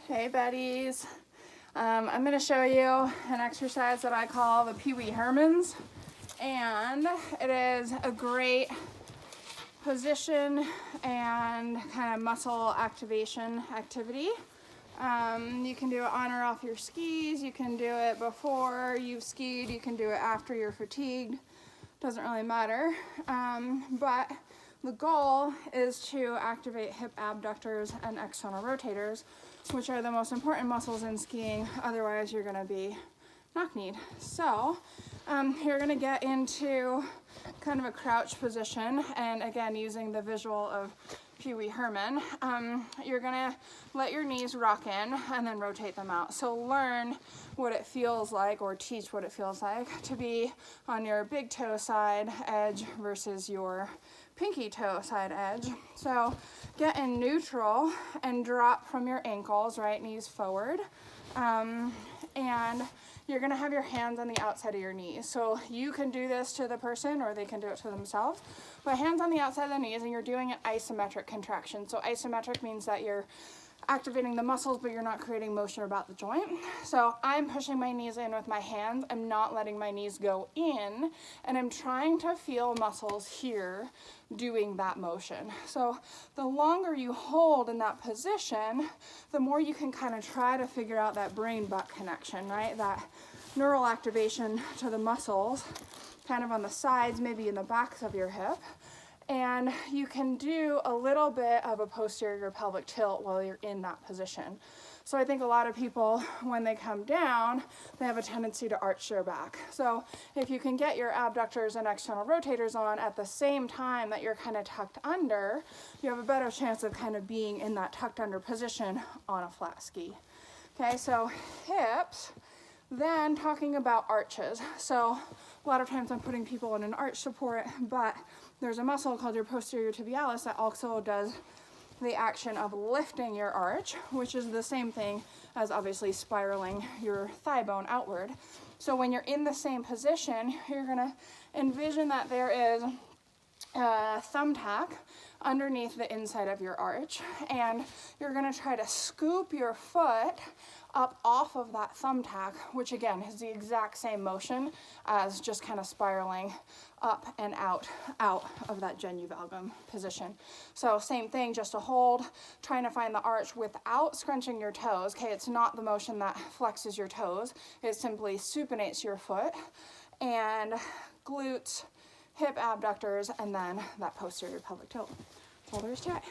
Hey Betties. I'm going to show you an exercise that I call the PeeWee Hermans, and it is a great position and kind of muscle activation activity. You can do it on or off your skis, you can do it before you've skied, you can do it after you're fatigued, doesn't really matter, but the goal is to activate hip abductors and external rotators, which are the most important muscles in skiing, otherwise you're going to be knock-kneed. So you're going to get into kind of a crouch position, and again using the visual of PeeWee Herman, you're going to let your knees rock in and then rotate them out. So learn what it feels like, or teach what it feels like to be on your big toe side edge versus your pinky toe side edge. So get in neutral and drop from your ankles, right knees forward, and you're going to have your hands on the outside of your knees. So you can do this to the person or they can do it to themselves, but hands on the outside of the knees, and you're doing an isometric contraction. So isometric means that you're activating the muscles, but you're not creating motion about the joint. So I'm pushing my knees in with my hands. I'm not letting my knees go in, and I'm trying to feel muscles here doing that motion. So the longer you hold in that position, the more you can kind of try to figure out that brain-butt connection, right? That neural activation to the muscles, kind of on the sides, maybe in the backs of your hip. And you can do a little bit of a posterior pelvic tilt while you're in that position. So I think a lot of people, when they come down, they have a tendency to arch their back. So if you can get your abductors and external rotators on at the same time that you're kind of tucked under, you have a better chance of kind of being in that tucked under position on a flat ski. Okay, so hips. Then talking about arches. So a lot of times I'm putting people in an arch support, but there's a muscle called your posterior tibialis that also does the action of lifting your arch, which is the same thing as obviously spiraling your thigh bone outward. So when you're in the same position, you're gonna envision that there is a thumbtack underneath the inside of your arch, and you're going to try to scoop your foot up off of that thumbtack, which again is the exact same motion as just kind of spiraling up and out of that genu-valgum position. So same thing, just a hold, trying to find the arch without scrunching your toes. Okay, it's not the motion that flexes your toes, it simply supinates your foot, and glutes, hip abductors, and then that posterior pelvic tilt. That's all there is to it.